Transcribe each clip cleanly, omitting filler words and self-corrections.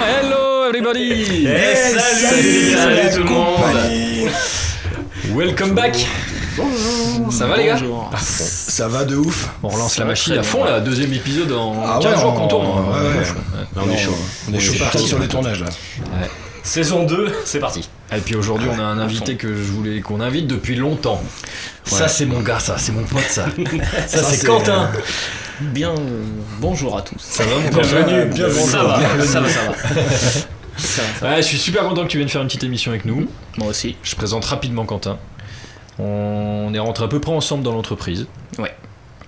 Hello everybody. Salut tout le monde. Welcome back. Ça va les gars? Ça va de ouf. On relance la machine à fond là, deuxième épisode en 15 jours qu'on tourne. On est chaud. On est chaud parti sur les tournages là. Ouais. Saison 2, c'est parti. Et puis aujourd'hui on a un invité que je voulais qu'on invite depuis longtemps. Ça c'est mon gars, ça c'est mon pote ça. Ça c'est Quentin. Bien, bonjour à tous. Ça va mon Quentin? Ça va. Ouais, je suis super content que tu viennes faire une petite émission avec nous. Moi aussi. Je présente rapidement Quentin. On est rentrés à peu près ensemble dans l'entreprise. Ouais.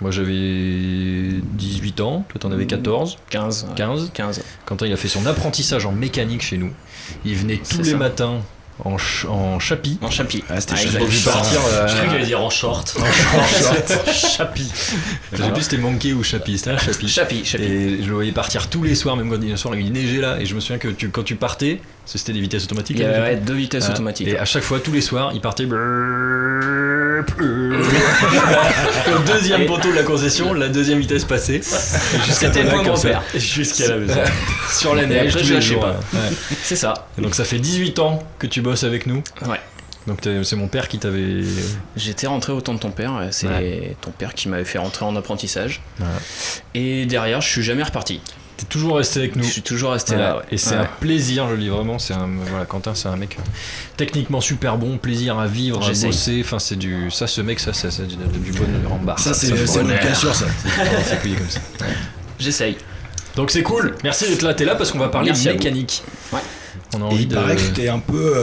Moi j'avais 18 ans, toi t'en avais 14. 15. 15. Quentin il a fait son apprentissage en mécanique chez nous. Il venait tous les matins en chapi. En chapi. Ah, c'était Je l'ai vu partir. Je croyais qu'il allait dire en short. Chapi. Je sais plus si c'était Monkey ou Chapi. C'était un Chapi. Chapi. Et je le voyais partir tous les soirs, même quand le soir il neigeait là. Et je me souviens que quand tu partais, c'était des vitesses automatiques. Il y avait 2 vitesses automatiques. Et à chaque fois, tous les soirs, il partait. Au deuxième poteau de la concession, la deuxième vitesse passée. C'était le point de repère. Jusqu'à la maison. Sur la neige, après, tous je les lâchais jours. pas. Ouais. C'est ça. Et donc ça fait 18 ans que tu bosses avec nous. Ouais. Donc c'est mon père qui t'avait... J'étais rentré au temps de ton père. C'est ton père qui m'avait fait rentrer en apprentissage. Ouais. Et derrière, je suis jamais reparti. T'es toujours resté avec nous. Je suis toujours resté là. Ouais. Et c'est un plaisir, je le dis vraiment. Quentin, c'est un mec techniquement super bon, plaisir à vivre, à bosser. Enfin, c'est du bonheur en barre. Ça, c'est une cassure, ça. C'est plié comme ça. Ouais. J'essaye. Donc c'est cool. Merci d'être là. T'es là parce qu'on va parler de mécanique. Ouais. On a envie de... Il paraît que t'es un peu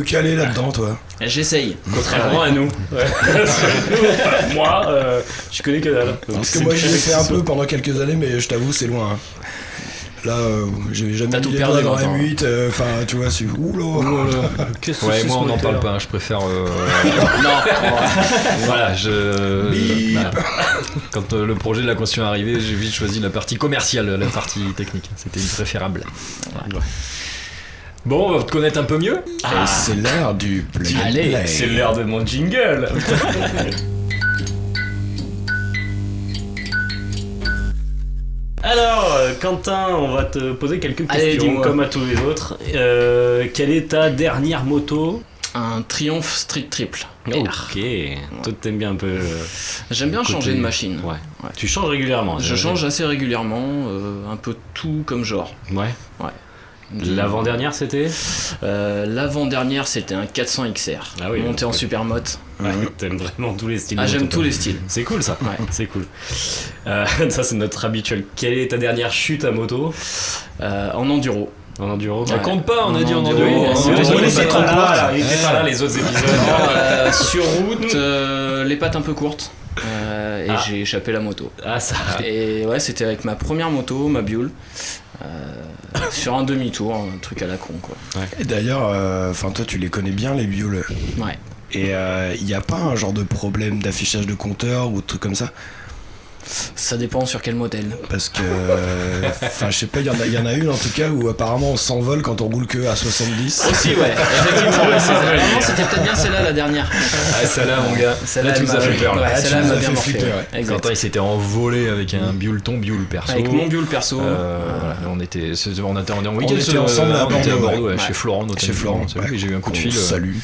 calé là-dedans, toi. J'essaye. Contrairement à nous. Ouais. Moi, je connais que dalle. Parce que moi, j'y ai fait un peu pendant quelques années, mais je t'avoue, c'est loin. Hein. Là, j'ai jamais mis les doigts dans M8. Enfin, tu vois, c'est oula. Ouais, moi, on n'en parle pas. Je préfère. Non. Voilà, quand le projet de la construction est arrivé, j'ai vite choisi la partie commerciale, la partie technique. C'était préférable. Ouais. Bon, on va te connaître un peu mieux. Et c'est l'heure du play. Allez, c'est l'heure de mon jingle. Alors, Quentin, on va te poser quelques questions, comme à tous les autres. Quelle est ta dernière moto? Un Triumph Street Triple. Ok, toi t'aimes bien un peu... J'aime bien changer de machine. Ouais. Tu changes régulièrement? Je change assez régulièrement, un peu tout comme genre. Ouais. L'avant-dernière c'était L'avant-dernière c'était un 400 XR, monté en supermoto. Ouais, t'aimes vraiment tous les styles. J'aime tous les styles. C'est cool ça. Ouais. C'est cool. Ça c'est notre habituel. Quelle est ta dernière chute à moto? En enduro. En enduro? Ça compte pas, on a dit en enduro. Il était pas là les autres épisodes. Sur route, les pattes un peu courtes. Et j'ai échappé la moto. Ça. Et ouais, c'était avec ma première moto, ma Buell. Sur un demi-tour, un truc à la con quoi. Ouais. Et d'ailleurs, toi tu les connais bien les Buell. Ouais. Et il n'y a pas un genre de problème d'affichage de compteur ou de trucs comme ça? Ça dépend sur quel modèle. Parce que, je sais pas, il y en a une en tout cas où apparemment on s'envole quand on roule que à 70. Aussi, ouais, effectivement. Vraiment, c'était peut-être bien celle-là la dernière. Celle-là, mon gars. Celle-là, tu nous as fait peur. Ouais, celle-là m'a bien marqué. Quentin, il s'était envolé avec un ton Buell perso. Avec mon Buell perso. On était en week-end. On était ensemble à Bordeaux, chez Florent, notamment. Chez Florent. J'ai eu un coup de fil. Salut.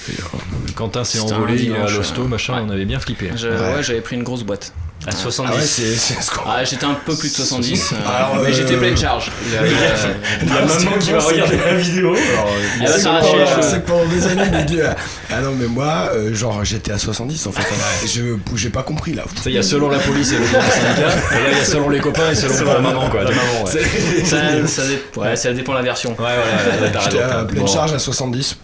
Quentin s'est envolé à l'hosto, machin, on avait bien flippé. Ouais, j'avais pris une grosse boîte. À 70. Ah ouais, c'est ce qu'on... J'étais un peu plus de 70, mais j'étais pleine charge. Il y a maman qui va regarder la vidéo. Elle va s'arracher les cheveux. C'est que pendant des années, il me dit non, mais moi, j'étais à 70 en fait. J'ai pas compris là. Il y a selon la police et le syndicat, et là il y a selon les copains et selon la maman quoi. Ça dépend la version. J'étais à pleine charge à 70.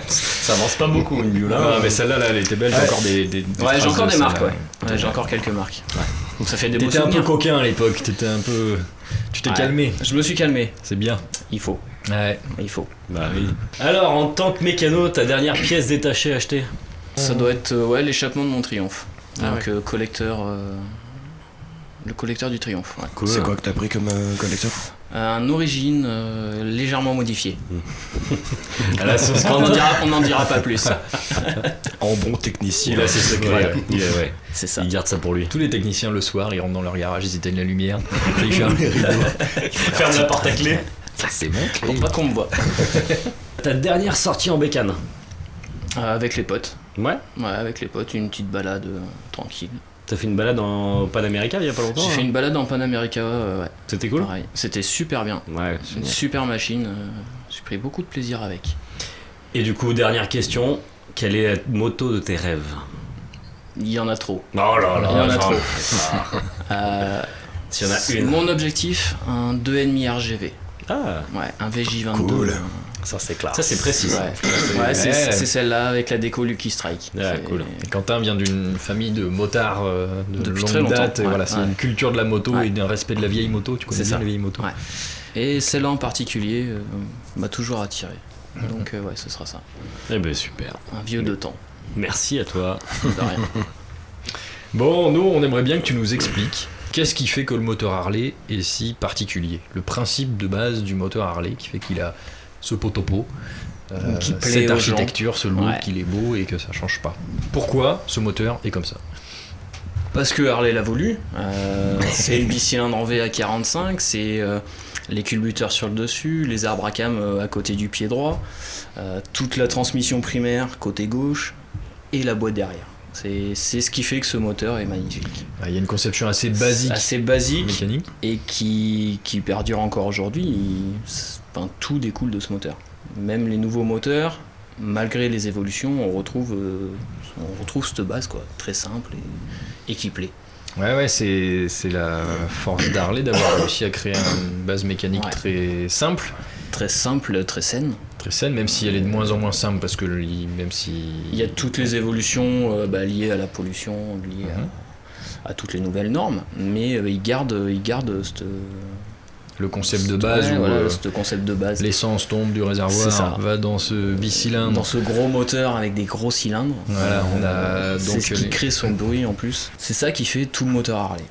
Ça avance pas beaucoup une Buell là. Mais celle-là, elle était belle. J'ai encore des ouais, j'ai encore des marques. Ouais, j'ai encore quelques marques. Donc ça fait des beaux souvenirs. T'étais un peu coquin à l'époque. Tu t'es calmé. Je me suis calmé. C'est bien. Il faut. Ouais. Il faut. Bah oui. Alors, en tant que mécano, ta dernière pièce détachée achetée? Ça doit être l'échappement de mon Triumph. Donc collecteur. Le collecteur du Triumph. Ouais. Cool. C'est quoi que t'as pris comme collecteur? Un origine légèrement modifié. On n'en dira pas plus. En bon technicien. Il a ses secrets. Ouais. C'est ça. Il garde ça pour lui. Tous les techniciens le soir, ils rentrent dans leur garage, ils éteignent la lumière, ils ferment les rideaux. Ferme la porte à clé. Ça c'est bon. Faut pas qu'on me voit. Ta dernière sortie en bécane? Avec les potes. Ouais. Ouais, avec les potes, une petite balade tranquille. T'as fait une balade en Panamérica il y a pas longtemps? J'ai fait une balade en Panamérica, ouais. C'était cool? Pareil. C'était super bien. Ouais. Une super machine. J'ai pris beaucoup de plaisir avec. Et du coup, dernière question. Quelle est la moto de tes rêves? Il y en a trop. Oh là là, Il y en a trop. S'il y en a une. Mon objectif, un 2,5 RGV. Ah. Ouais, un VJ22. Cool. Ça c'est clair. Ça c'est précis. Ouais, c'est celle-là avec la déco Lucky Strike. Ouais, cool. Et Quentin vient d'une famille de motards Depuis longue très longtemps. date. Et voilà, c'est une culture de la moto et d'un respect de la vieille moto. Tu connais bien ça. les vieilles motos. Ouais. Et celle-là en particulier m'a toujours attiré. Donc ouais, ce sera ça. Eh ben super. Un vieux de temps. Merci à toi. De rien. Bon, nous, on aimerait bien que tu nous expliques qu'est-ce qui fait que le moteur Harley est si particulier. Le principe de base du moteur Harley qui fait qu'il a ce pot-au-pot, qui plaît cette aux architecture, ce look, Ouais. qu'il est beau et que ça change pas. Pourquoi ce moteur est comme ça? Parce que Harley l'a voulu. C'est une bicylindre en VA45, c'est les culbuteurs sur le dessus, les arbres à cam à côté du pied droit, toute la transmission primaire côté gauche et la boîte derrière. C'est ce qui fait que ce moteur est magnifique. Il y a une conception assez basique mécanique et qui perdure encore aujourd'hui. Tout découle de ce moteur. Même les nouveaux moteurs, malgré les évolutions, on retrouve cette base quoi, très simple et qui plaît. Ouais, c'est la force d'Harley d'avoir réussi à créer une base mécanique très simple. Très simple, très saine. Très saine, même si elle est de moins en moins simple, parce que même si... Il y a toutes les évolutions liées à la pollution, liées à toutes les nouvelles normes, mais il garde le concept de base ce concept de base. L'essence tombe du réservoir, va dans ce bicylindre. Dans ce gros moteur avec des gros cylindres. Voilà, on a c'est ce qui crée son bruit en plus. C'est ça qui fait tout le moteur Harley.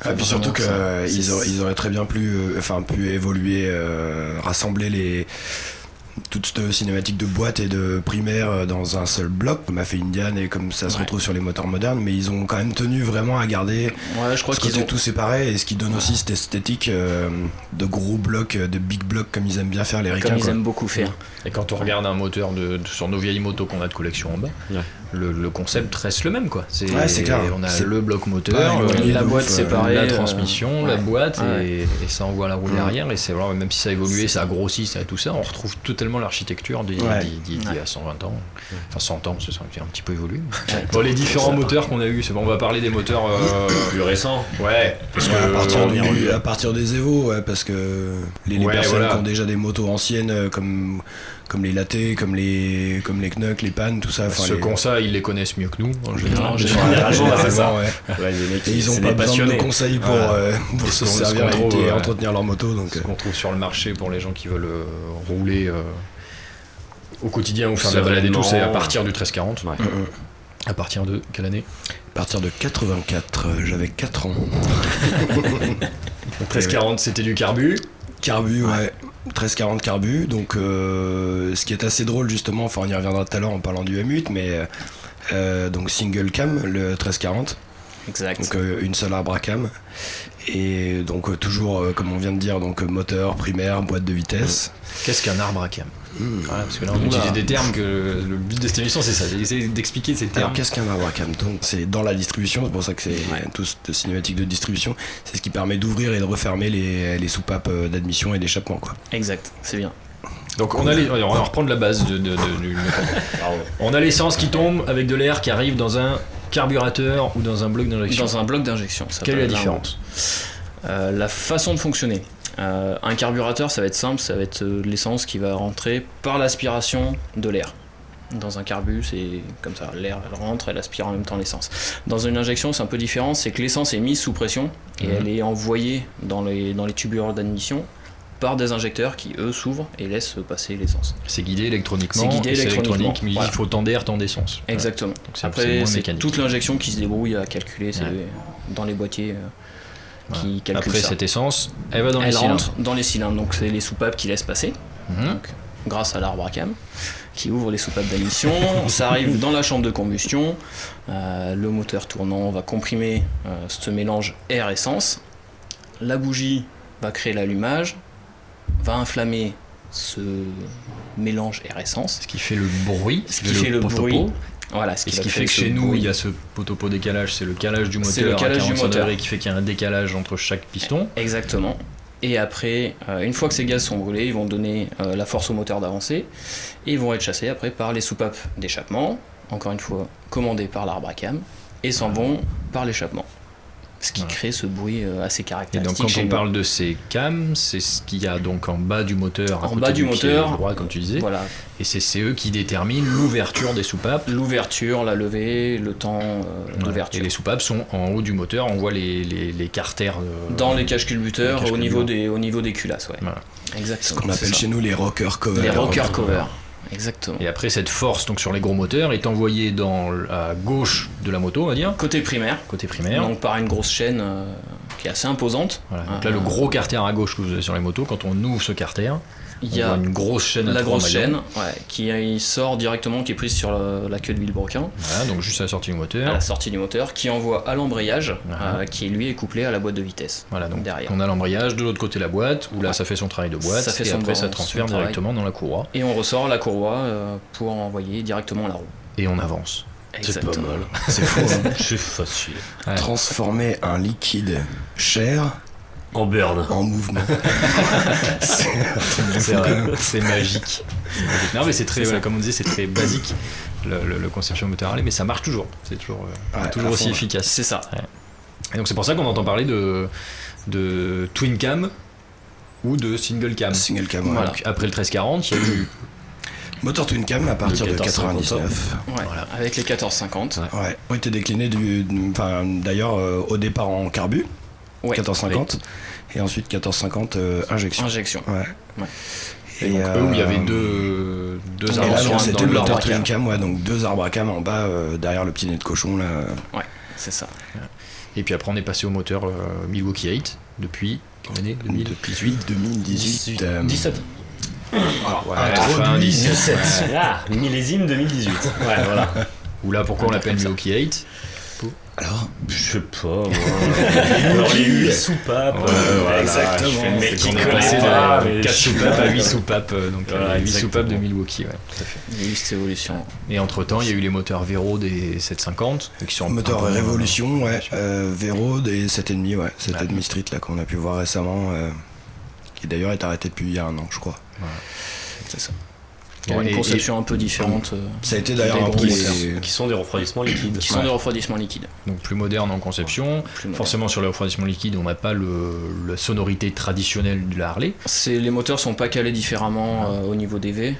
Et puis surtout qu'ils auraient très bien pu évoluer, rassembler toute cette cinématique de boîte et de primaire dans un seul bloc, comme a fait Indian et comme ça se retrouve sur les moteurs modernes, mais ils ont quand même tenu vraiment à garder je crois ce côté tout séparé, et ce qui donne aussi cette esthétique de gros blocs, de big blocs, comme ils aiment bien faire les ricains. Comme ils aiment beaucoup faire. Et quand on regarde un moteur sur nos vieilles motos qu'on a de collection en bas, le concept reste le même quoi. C'est clair. On a le bloc moteur, la boîte séparée, la transmission, la boîte et ça envoie la roue derrière, et c'est vraiment, même si ça a évolué, ça a grossi, ça a tout ça, on retrouve totalement l'architecture d'il y a 120 ans. Enfin 100 ans, ça a un petit peu évolué. Bon, les différents moteurs qu'on a eu, c'est bon, on va parler des moteurs plus récents. Ouais, parce que à partir des Evo, parce que les personnes qui ont déjà des motos anciennes comme les Latte, comme les Knuck, les Pan, tout ça. Ceux qui ont ça, ils les connaissent mieux que nous, en général. C'est ça. Et ils ont pas besoin de conseils pour se servir et entretenir leur moto. Donc, ce qu'on trouve sur le marché pour les gens qui veulent rouler au quotidien ou faire de la balade et tout, c'est à partir du 1340. À partir de quelle année? À partir de 84, j'avais 4 ans. 1340, c'était du carbu. Carbu, 1340 carbu, donc ce qui est assez drôle justement, enfin on y reviendra tout à l'heure en parlant du M8, mais donc single cam, le 1340. Exact. Donc une seule arbre à cam. Et donc toujours, comme on vient de dire, donc moteur, primaire, boîte de vitesse. Qu'est-ce qu'un arbre à cam? Voilà, parce que là on utilise des termes que le but de cette émission c'est ça, j'ai essayé d'expliquer ces termes. Alors qu'est-ce qu'un arbre à cam? Donc c'est dans la distribution, c'est pour ça que c'est tout cette cinématique de distribution, c'est ce qui permet d'ouvrir et de refermer les soupapes d'admission et d'échappement quoi. Exact, c'est bien. Donc on va reprendre la base du on a l'essence qui tombe avec de l'air qui arrive dans un carburateur ou dans un bloc d'injection. Dans un bloc d'injection. Quelle est la différence? La façon de fonctionner. Un carburateur, ça va être simple, ça va être l'essence qui va rentrer par l'aspiration de l'air. Dans un carbu, c'est comme ça, l'air elle rentre, elle aspire en même temps l'essence. Dans une injection, c'est un peu différent, c'est que l'essence est mise sous pression et elle est envoyée dans les tubures d'admission par des injecteurs qui eux s'ouvrent et laissent passer l'essence. C'est guidé électroniquement, c'est électronique, mais il faut tant d'air, tant d'essence. Exactement. Donc après c'est toute l'injection qui se débrouille à calculer dans les boîtiers. qui calcule Après ça. cette essence, elle va dans les cylindres. Rentre dans les cylindres, donc c'est les soupapes qui laissent passer, donc, grâce à l'arbre à cam, qui ouvre les soupapes d'émission. Ça arrive dans la chambre de combustion. Le moteur tournant va comprimer ce mélange air-essence. La bougie va créer l'allumage, va inflammer ce mélange air-essence. Ce qui fait le bruit, ce qui fait le bruit. Voilà, ce qui fait que chez nous, il y a ce pot-au-pot décalage, c'est le calage du moteur à 45 degrés qui fait qu'il y a un décalage entre chaque piston. Exactement. Et après, une fois que ces gaz sont brûlés, ils vont donner la force au moteur d'avancer et ils vont être chassés après par les soupapes d'échappement, encore une fois commandées par l'arbre à cam, et s'en vont par l'échappement. Ce qui crée ce bruit assez caractéristique. Et donc quand on parle de ces cams, c'est ce qu'il y a donc en bas du moteur, en bas du moteur, droit comme tu disais. Voilà. Et c'est eux qui déterminent l'ouverture des soupapes. L'ouverture, la levée, le temps d'ouverture. Et les soupapes sont en haut du moteur, on voit les carters. Dans les caches culbuteurs, au niveau des culasses, ouais. Voilà. Exactement. Ce qu'on appelle chez nous les rocker covers. Les rocker covers. Exactement. Et après, cette force donc sur les gros moteurs est envoyée à gauche de la moto, on va dire. Côté primaire. Donc par une grosse chaîne qui est assez imposante. Voilà. Donc là, le gros carter à gauche que vous avez sur les motos, quand on ouvre ce carter, il y a une grosse chaîne. La grosse chaîne, qui sort directement, qui est prise sur la queue de vilebrequin. Voilà, donc juste à la sortie du moteur. À la sortie du moteur, qui envoie à l'embrayage, qui lui est couplé à la boîte de vitesse. Voilà, donc derrière. On a l'embrayage, de l'autre côté la boîte, où là ça fait son travail de boîte, et après ça transfère directement dans la courroie. Et on ressort la courroie pour envoyer directement la roue. Et on avance. Exactement. C'est pas mal. C'est fou, hein. C'est facile. Ouais. Transformer un liquide cher En burn. en mouvement. C'est magique. Non mais c'est très, comme on disait, c'est très basique le conception moteur Harley, mais ça marche toujours. C'est toujours, toujours aussi efficace. C'est ça. Ouais. Et donc c'est pour ça qu'on entend parler de twin cam ou de single cam. Single cam, Voilà. Donc, après le 1340, il y a eu moteur twin cam à partir de 1450. 99. Voilà. Avec les 1450. Ouais. Ont été déclinés d'ailleurs au départ en carbu, 1450, et ensuite 1450 injection. Ouais. Et donc eux où il y avait deux arbres là, à cam c'était dans le moteur l'arbre à twin cam. cam, donc deux arbres à cam en bas derrière le petit nez de cochon là. Ouais, c'est ça. Et puis après on est passé au moteur Milwaukee 8 depuis quelle année 2018. 17. Fin 17. Ah, millésime 2018. Ouais, voilà. Ou là pourquoi on l'appelle Milwaukee 8 Alors, Je sais pas, moi. Alors, les 8 soupapes. voilà, exactement. Je fais le mec qui on est connaît passé pas, de mais 4 je sais soupapes pas. à 8 soupapes, donc Voilà, 8 exactement. soupapes de Milwaukee, ouais, tout à fait. Il y a eu cette évolution. Et entre temps, il y a eu les moteurs Vero des 750 qui sont moteur un peu- Révolution, Vero des 7,5, 7,5 Street là qu'on a pu voir récemment, qui d'ailleurs est arrêté depuis il y a un an, je crois. Voilà. C'est ça. Il y a une Et- conception un peu différente. Ça a été d'ailleurs un des peu gros Qui sont des refroidissements liquides. qui sont des refroidissements liquides. Donc plus moderne en conception. Plus moderne. Forcément sur le refroidissement liquide, on n'a pas la sonorité traditionnelle de la Harley. Les moteurs sont pas calés différemment au niveau des V.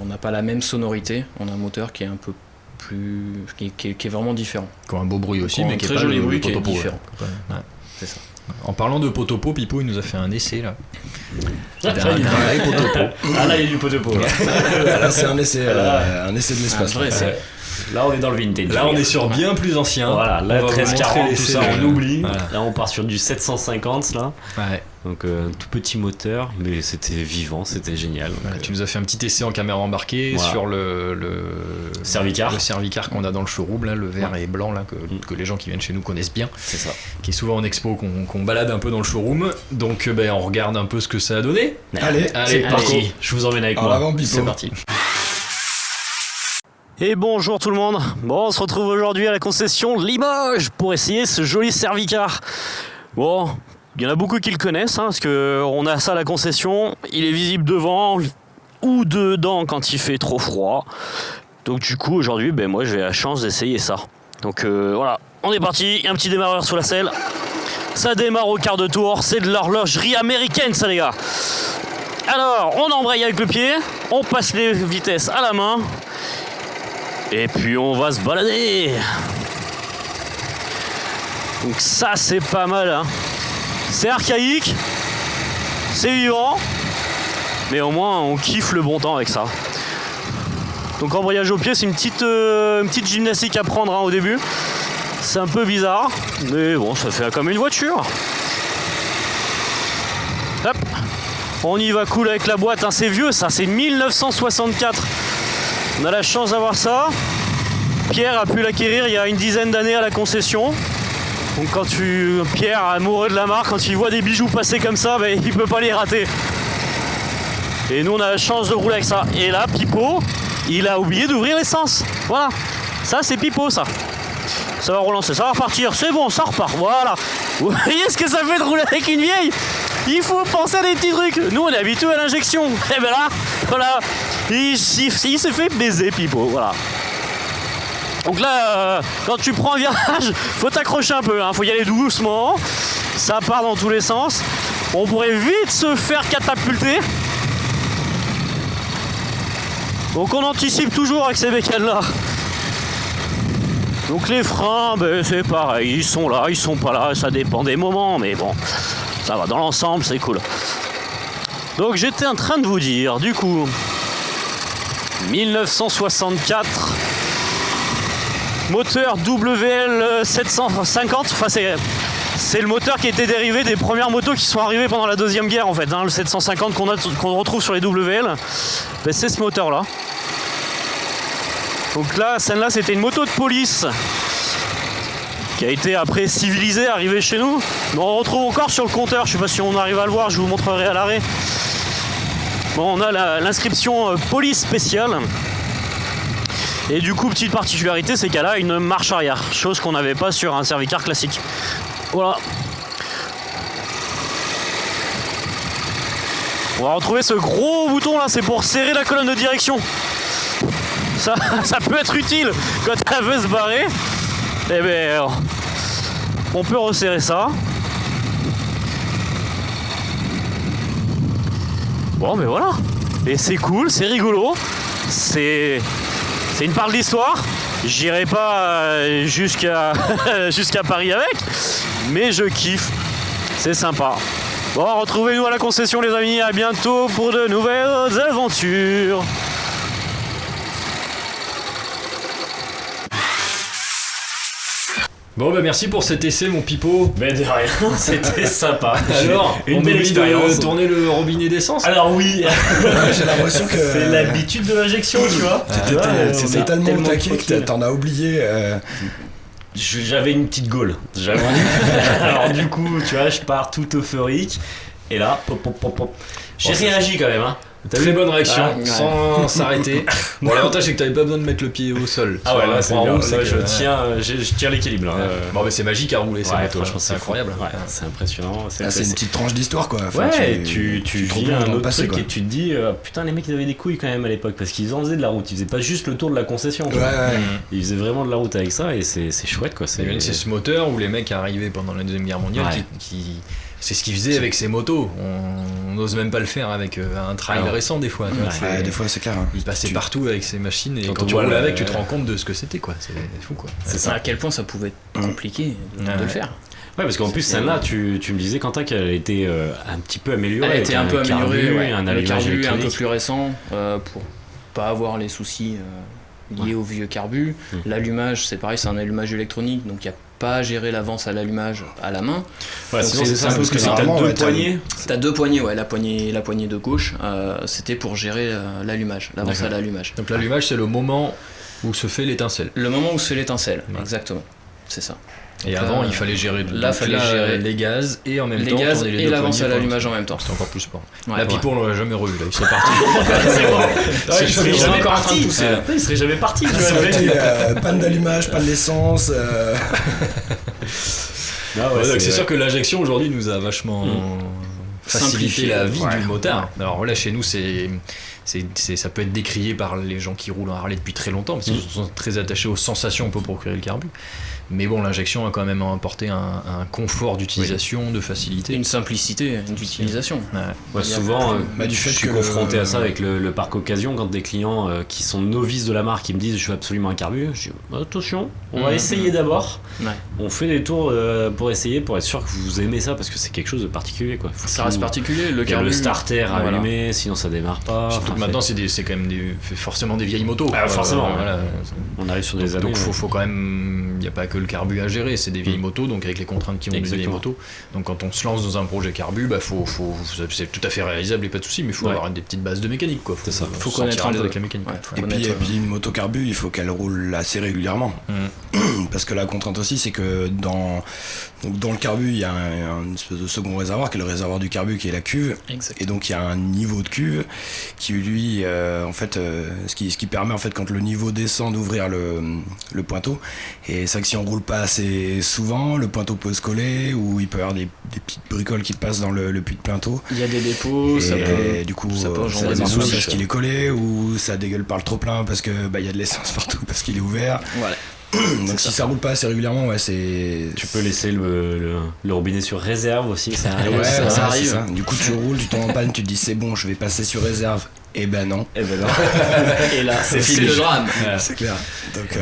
On n'a pas la même sonorité. On a un moteur qui est un peu plus. qui est vraiment différent. Qui a un beau bruit aussi, Qui a mais un qui est très pas joli le bruit qui est potopo, différent. Ouais. C'est ça. En parlant de potopo, Pipo il nous a fait un essai là. Ah, D'un vrai potopo. Ah là, il y a du pot-de-pot. Là, c'est un essai de l'espace. Un vrai essai. Là, on est dans le vintage. Là on est sur bien plus ancien. Voilà, On là, va vous 1340, montrer tout ça, l'essai de- on oublie. Voilà. Là, on part sur du 750, là. Ouais. Donc, un tout petit moteur, mais c'était vivant, c'était génial. Voilà, Donc, tu nous as fait un petit essai en caméra embarquée Voilà. sur le Cervicar. Le cervicar qu'on a dans le showroom, là, le vert et blanc là, que les gens qui viennent chez nous connaissent bien, c'est ça. qui est souvent en expo, qu'on balade un peu dans le showroom. Donc on regarde un peu ce que ça a donné. Allez, C'est allez. parti. Je vous emmène avec en moi. avant, Pipo. C'est parti. Et bonjour tout le monde. Bon, on se retrouve aujourd'hui à la concession Limoges pour essayer ce joli cervicar. Bon, il y en a beaucoup qui le connaissent, parce que on a ça à la concession. Il est visible devant ou dedans quand il fait trop froid. Donc du coup, aujourd'hui, moi, j'ai la chance d'essayer ça. Donc voilà, on est parti. Un petit démarreur sous la selle. Ça démarre au quart de tour. C'est de l'horlogerie américaine, ça, les gars. Alors, on embraye avec le pied. On passe les vitesses à la main. Et puis on va se balader. Donc ça c'est pas mal, hein. C'est archaïque, c'est vivant, mais au moins on kiffe le bon temps avec ça. Donc embrayage au pied, c'est une petite gymnastique à prendre au début. C'est un peu bizarre, mais bon, ça fait comme une voiture. On y va cool avec la boîte, hein. C'est vieux ça, c'est 1964. On a la chance d'avoir ça. Pierre a pu l'acquérir il y a une dizaine d'années à la concession. Donc Pierre, amoureux de la marque, quand il voit des bijoux passer comme ça, ben, il peut pas les rater. Et nous on a la chance de rouler avec ça. Et là, Pipo, il a oublié d'ouvrir l'essence. Voilà, ça c'est Pipo ça. Ça va relancer, ça va repartir, c'est bon, ça repart, voilà. Vous voyez ce que ça fait de rouler avec une vieille? Il faut penser à des petits trucs. Nous on est habitués à l'injection. Et ben là, voilà, il s'est fait baiser Pipo, voilà. Donc là, quand tu prends un virage, faut t'accrocher un peu, hein. Faut y aller doucement, ça part dans tous les sens. On pourrait vite se faire catapulter. Donc on anticipe toujours avec ces bécanes là. Donc les freins, ben, c'est pareil, ils sont là, ils sont pas là, ça dépend des moments, mais bon, ça va, dans l'ensemble c'est cool. Donc j'étais en train de vous dire, du coup, 1964, moteur WL 750, enfin c'est le moteur qui était dérivé des premières motos qui sont arrivées pendant la deuxième guerre en fait, hein, le 750 qu'on retrouve sur les WL, ben, c'est ce moteur là. Donc là, celle-là, c'était une moto de police qui a été après civilisée, arrivée chez nous. Mais on retrouve encore sur le compteur, je sais pas si on arrive à le voir, je vous montrerai à l'arrêt. Bon, on a l'inscription police spéciale. Et du coup, petite particularité, c'est qu'elle a une marche arrière, chose qu'on n'avait pas sur un Servicar classique. Voilà. On va retrouver ce gros bouton là, c'est pour serrer la colonne de direction. Ça peut être utile quand elle veut se barrer. Eh bien, on peut resserrer ça. Bon, mais voilà. Et c'est cool, c'est rigolo. C'est une part de l'histoire. J'irai pas jusqu'à Paris avec, mais je kiffe. C'est sympa. Bon, retrouvez-nous à la concession, les amis. À bientôt pour de nouvelles aventures. Bon bah merci pour cet essai mon Pipo. Mais de rien, c'était sympa. Alors, une on belle oublie expérience. de tourner le robinet d'essence. Alors oui, J'ai l'impression que c'est l'habitude de l'injection, tu vois. C'était tellement au taquet que t'en as oublié. J'avais une petite gaule. Alors du coup, tu vois, je pars tout euphorique. Et là, pop, pop, pop, pop. J'ai réagi quand même, hein. Très bonne réaction, Ouais. sans s'arrêter. Bon, l'avantage c'est que t'avais pas besoin de mettre le pied au sol. Ah ouais, là c'est bien. Là, je tiens l'équilibre. Là. Bon, mais c'est magique à rouler, ces Ouais, motos, franchement, c'est incroyable. Ouais, c'est impressionnant. C'est une petite tranche d'histoire quoi. Enfin, Ouais, tu te vis retrouves un dans le autre passé, truc quoi. et tu te dis putain, les mecs ils avaient des couilles quand même à l'époque parce qu'ils en faisaient de la route, ils faisaient pas juste le tour de la concession. Ouais, ouais. Ils faisaient vraiment de la route avec ça et c'est chouette quoi. C'est ce moteur où les mecs arrivaient pendant la Deuxième Guerre mondiale Ouais. qui c'est ce qu'ils faisaient avec ces motos. On n'ose même pas le faire avec un trail Ah non. récent des fois. tu vois, Ouais, des fois c'est clair. Hein. Ils passaient partout avec ces machines et Quand quand on tu voit roules le- avec, tu te rends compte de ce que c'était quoi. C'est fou quoi. C'est ça. À quel point ça pouvait être compliqué de Ouais. le faire. Ouais, parce qu'en plus celle-là, tu me disais Quentin qu'elle a été un petit peu améliorée. Elle a été un peu améliorée, ouais. un Le allumage carbu est un peu électronique. plus récent pour pas avoir les soucis liés au vieux carbu. L'allumage, c'est pareil, c'est un allumage électronique, donc il n'y a pas à gérer l'avance à l'allumage à la main. Ouais, Donc sinon c'est c'est ça, parce que c'est t'as vraiment, deux ouais, poignées. T'as deux poignées, ouais, la poignée de gauche, c'était pour gérer l'allumage, l'avance à D'accord. l'allumage. Donc l'allumage c'est le moment où se fait l'étincelle. Le moment où se fait l'étincelle, Ouais. exactement, c'est ça. Et Donc avant là, il fallait gérer gérer les gaz et en même les temps gaz tourner les et deux l'avance poignées à pour- l'allumage en même temps. C'est encore plus sport. Ouais, Là ouais. Pipo on l'a jamais revu là, il serait parti. Il serait Il est jamais encore en train de parti. tousser, là. Il serait jamais parti. tu Ça vois, aurait le mec. été panne d'allumage, panne d'essence. Ah ouais, Ouais, donc c'est sûr que l'injection aujourd'hui nous a vachement facilité Simplifié, la vie ouais. du motard. Alors là chez nous ça peut être décrié par les gens qui roulent en Harley depuis très longtemps parce qu'ils sont très attachés aux sensations qu'on peut procurer le carbu. Mais bon, l'injection a quand même apporté un confort d'utilisation, de facilité. Une simplicité d'utilisation. Ouais. Ouais, souvent, du je fait suis que confronté à ça avec le parc occasion quand des clients qui sont novices de la marque qui me disent je veux absolument un carbu. Je dis attention, on va essayer d'abord. Ouais. On fait des tours pour essayer, pour être sûr que vous aimez ça parce que c'est quelque chose de particulier quoi. Faut Ça tout- reste particulier, le Il y a carbu. le starter Voilà. allumé, sinon ça démarre pas. Surtout Enfin, que maintenant c'est quand même forcément des vieilles motos. Ah, forcément, ouais. voilà. on arrive sur des Donc années. faut quand même n'y a pas que le carbu à gérer, c'est des vieilles motos, donc avec les contraintes qui vont des vieilles motos. Donc quand on se lance dans un projet carbu, c'est tout à fait réalisable et pas de souci, mais il faut avoir des petites bases de mécanique, quoi. C'est ça. Faut connaître avec la mécanique. Et puis une moto carbu, il faut qu'elle roule assez régulièrement. Parce que la contrainte aussi, c'est que dans le carbu, il y a un espèce de second réservoir, qui est le réservoir du carbu, qui est la cuve. Exact. Et donc il y a un niveau de cuve qui lui, ce qui permet en fait quand le niveau descend d'ouvrir le pointeau. Et c'est vrai que si on roule pas assez souvent, le pointeau peut se coller, ou il peut y avoir des petites bricoles qui passent dans le puits de plainteau. Il y a des dépôts, et du coup ça peut engendrer des soucis parce qu'il est collé, ou ça dégueule par le trop plein parce que il y a de l'essence partout parce qu'il est ouvert. Voilà. Donc si ça roule pas assez régulièrement, c'est... Tu peux laisser le robinet sur réserve aussi, ça arrive. Ouais, ça arrive. Ça. Du coup tu roules, tu tombes en panne, tu te dis c'est bon, je vais passer sur réserve. Et ben non. Et là, c'est le drame. C'est clair. Donc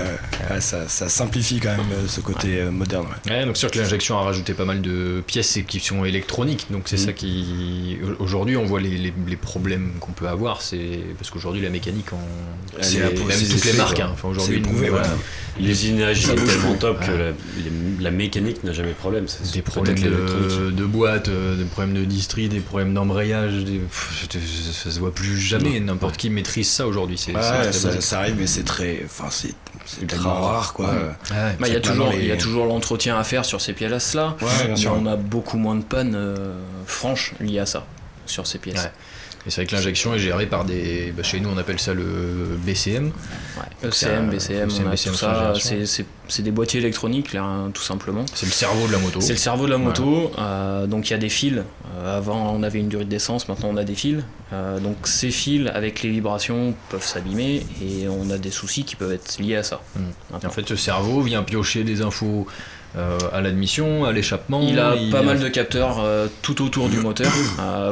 ça simplifie quand même ce côté moderne. Ouais, donc sûr que l'injection a rajouté pas mal de pièces qui sont électroniques, donc c'est ça qui... Aujourd'hui on voit les problèmes qu'on peut avoir, c'est parce qu'aujourd'hui la mécanique, même toutes les marques, enfin, aujourd'hui c'est prouvé, l'usinage est tellement top que la mécanique n'a jamais de problème. C'est des problèmes de boîte, des problèmes de distri, des problèmes d'embrayage, ça se voit plus jamais. N'importe qui maîtrise ça aujourd'hui. Ça arrive, mais c'est tellement rare, quoi. Il y a toujours l'entretien à faire sur ces pièces-là. Mais on a beaucoup moins de pannes franches liées à ça, sur ces pièces. Ouais. Et c'est vrai que l'injection est gérée par des... chez nous on appelle ça le BCM. ECM, BCM, on a tout ça. C'est des boîtiers électroniques, là, tout simplement. C'est le cerveau de la moto. C'est le cerveau de la moto. Donc il y a des fils. Avant on avait une durite d'essence, maintenant on a des fils. Donc ces fils avec les vibrations peuvent s'abîmer et on a des soucis qui peuvent être liés à ça. En fait ce cerveau vient piocher des infos à l'admission, à l'échappement. Il a pas mal de capteurs tout autour du moteur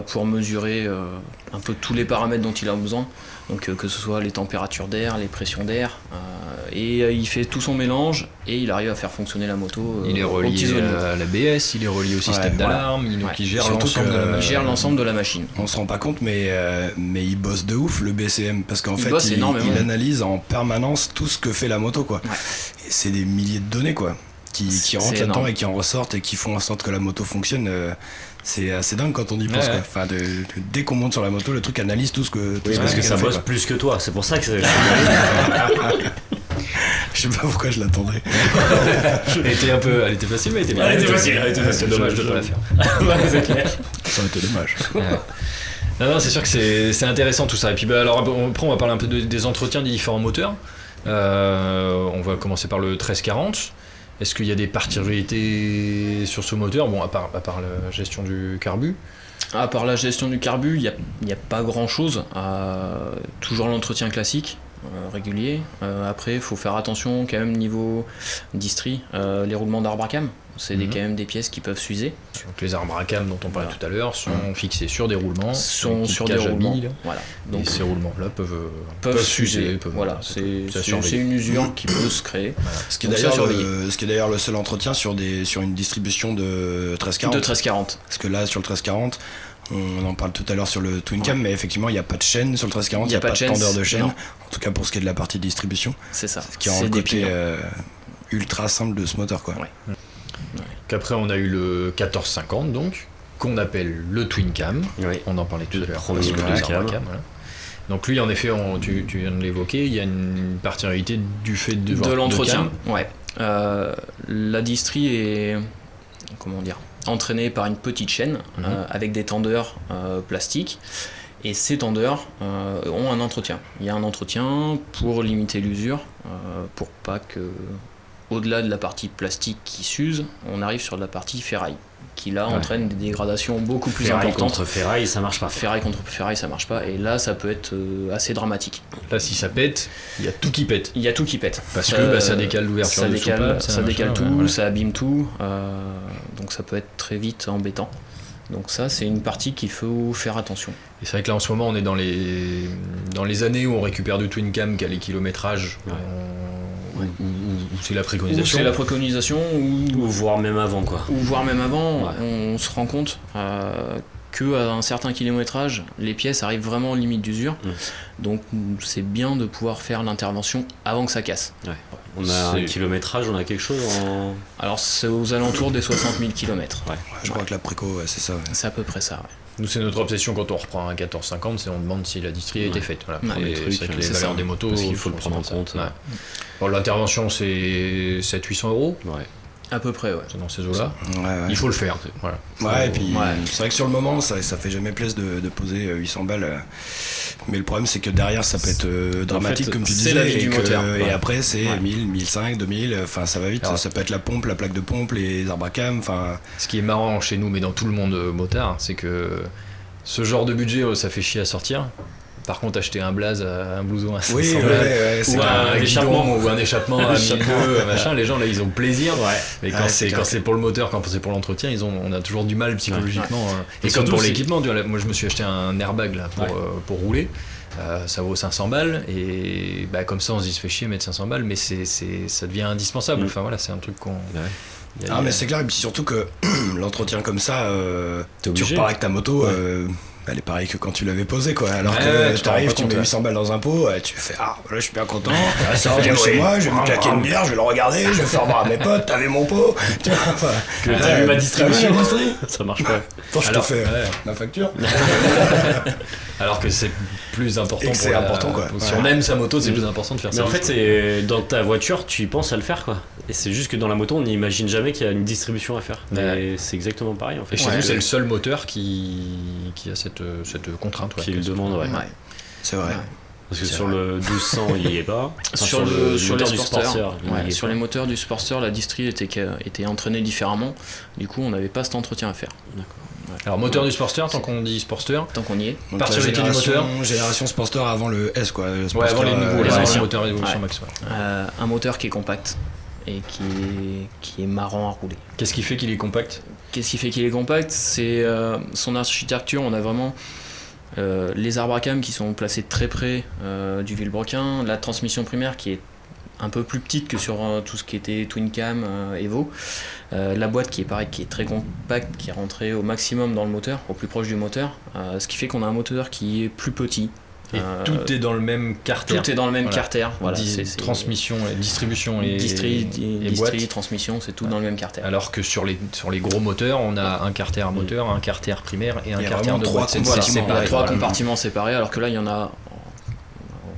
pour mesurer un peu tous les paramètres dont il a besoin. Donc que ce soit les températures d'air, les pressions d'air, et il fait tout son mélange et il arrive à faire fonctionner la moto. Il est relié à l'ABS, il est relié au système d'alarme, il gère l'ensemble de la machine. On se rend pas compte, mais il bosse de ouf le BCM, parce qu'en fait il analyse en permanence tout ce que fait la moto, quoi. Et c'est des milliers de données, quoi, qui rentrent là-dedans et qui en ressortent et qui font en sorte que la moto fonctionne. C'est assez dingue quand on y pense, quoi. Enfin, dès qu'on monte sur la moto, le truc analyse tout ce que... parce que ça bosse plus que toi, c'est pour ça que c'est... Je sais pas pourquoi je l'attendrais. Elle était facile, mais elle était bien. Elle était facile, c'est dommage de pas la faire. C'est clair. Ça aurait été dommage. Non, c'est sûr que c'est intéressant tout ça. Et puis alors après on va parler un peu des entretiens des différents moteurs. On va commencer par le 1340. Est-ce qu'il y a des particularités sur ce moteur, à part la gestion du carbu? À part la gestion du carbu, il n'y a pas grand-chose. Toujours l'entretien classique, régulier. Après, il faut faire attention quand même niveau distri. Les roulements d'arbre à cam, c'est quand même des pièces qui peuvent s'user. Donc les arbres à cam dont on parlait tout à l'heure sont fixés sur des roulements. Voilà. Donc et ces roulements-là peuvent s'user. C'est une usure qui peut se créer. Voilà. Ce qui est d'ailleurs le seul entretien sur une distribution de 1340. De 1340. Parce que là, sur le 1340, on en parle tout à l'heure sur le Twin Cam, mais effectivement il n'y a pas de chaîne sur le 1340, il n'y a pas de tendeur de chaîne, en tout cas pour ce qui est de la partie distribution. C'est ça. Ce qui rend le côté ultra simple de ce moteur, quoi. Qu'après on a eu le 1450 donc, qu'on appelle le Twin Cam. On en parlait tout à l'heure. Donc lui en effet, tu viens de l'évoquer, il y a une particularité du fait de l'entretien. La distri est entraînée par une petite chaîne avec des tendeurs plastiques. Et ces tendeurs ont un entretien. Il y a un entretien pour limiter l'usure, pour pas que, au-delà de la partie plastique qui s'use, on arrive sur la partie ferraille, qui là entraîne des dégradations beaucoup plus importantes. Ferraille contre ferraille, ça marche pas. Ferraille contre ferraille, ça marche pas. Et là, ça peut être assez dramatique. Là, si ça pète, il y a tout qui pète. Il y a tout qui pète. Parce que ça décale l'ouverture de soupape. Ça décale tout, ça abîme tout. Donc ça peut être très vite embêtant. Donc ça, c'est une partie qu'il faut faire attention. Et c'est vrai que là, en ce moment, on est dans les années où on récupère du Twin Cam qui a les kilométrages. Ou c'est la préconisation. C'est la préconisation ou voire même avant, quoi. Ou voire même avant, on se rend compte qu'à un certain kilométrage, les pièces arrivent vraiment aux limites d'usure. Donc c'est bien de pouvoir faire l'intervention avant que ça casse. On a un kilométrage, on a quelque chose en... Alors c'est aux alentours des 60 000 km. Ouais, je crois que la préco, c'est ça. Ouais. C'est à peu près ça, ouais. Nous, c'est notre obsession quand on reprend un 1450, c'est on demande si la distrie a été faite. Voilà. Ouais, C'est vrai que les valeurs des motos, parce qu'il faut le prendre en compte. Ouais. Bon, l'intervention, c'est 700-800 €. Ouais. À peu près, ouais. C'est dans ces eaux-là. Ouais. Il faut le faire. Voilà. Ouais, et puis c'est vrai que sur le moment, ça fait jamais plaisir de poser 800 balles. Mais le problème, c'est que derrière, ça peut être dramatique, en fait, comme tu c'est disais. la vie du moteur. Et après, c'est 1000, 1500, 2000. Enfin, ça va vite. Alors, ça peut être la pompe, la plaque de pompe, les arbres à cam. Enfin, Ce qui est marrant chez nous, mais dans tout le monde motard, c'est que ce genre de budget, ça fait chier à sortir. Par contre, acheter un blaze, un blouson à 500 balles, c'est ou clair. un guidon ou un échappement à 1002, machin, les gens là ils ont plaisir. Mais quand c'est pour le moteur, quand c'est pour l'entretien, on a toujours du mal psychologiquement. Et comme pour l'équipement, moi je me suis acheté un airbag là pour rouler. Ça vaut 500 balles et comme ça on se dit se fait chier mettre 500 balles, mais ça devient indispensable. Enfin voilà, c'est un truc qu'on. Mais c'est clair, et puis surtout que l'entretien comme ça, tu obligé. repars avec ta moto. Elle est pareille que quand tu l'avais posée, quoi. Alors que tu arrives, tu mets 800 balles dans un pot, tu fais là je suis bien content. Ça rentre chez moi, je vais me claquer une bière, je vais le regarder, je vais faire voir à mes potes, t'avais mon pot. T'as vu ma distribution? Ça marche pas. Attends, je te fais ma facture. Alors que c'est plus important. C'est important, quoi. Si on aime sa moto, c'est plus important de faire ça. Mais en fait, c'est dans ta voiture, tu y penses à le faire, quoi. Et c'est juste que dans la moto, on n'imagine jamais qu'il y a une distribution à faire. Mais c'est exactement pareil, en fait. Et chez nous, c'est le seul moteur qui a cette contrainte. Qui le demande, ouais. C'est vrai. Parce que sur le 1200, il y est pas. Enfin, sur les moteur du Sportster, Sportster, sur les moteurs du Sportster, la distrie était entraînée différemment. Du coup, on n'avait pas cet entretien à faire. D'accord. Alors moteur du Sportster, tant qu'on dit Sportster, Tant qu'on y est. Donc particularité du moteur. Génération Sportster avant le S, quoi. Le Ouais, Sportster, avant les nouveaux, les anciens. moteurs Evolution Max. Un moteur qui est compact et qui est marrant à rouler. Qu'est-ce qui fait qu'il est compact? Qu'est-ce qui fait qu'il est compact? C'est son architecture. On a vraiment les arbres à cam qui sont placés très près du vilebrequin, la transmission primaire qui est un peu plus petite que sur tout ce qui était Twin Cam, Evo, la boîte qui est pareil, qui est très compacte, qui est rentrée au maximum dans le moteur, au plus proche du moteur, ce qui fait qu'on a un moteur qui est plus petit. Et tout est dans le même carter. Tout est dans le même carter. Voilà, transmission, distribution et distri, transmission, c'est tout dans le même carter. Alors que sur les gros moteurs, on a un carter moteur, un carter primaire et un carter de trois boîte. compartiments. Trois compartiments séparés, alors que là, il y en a,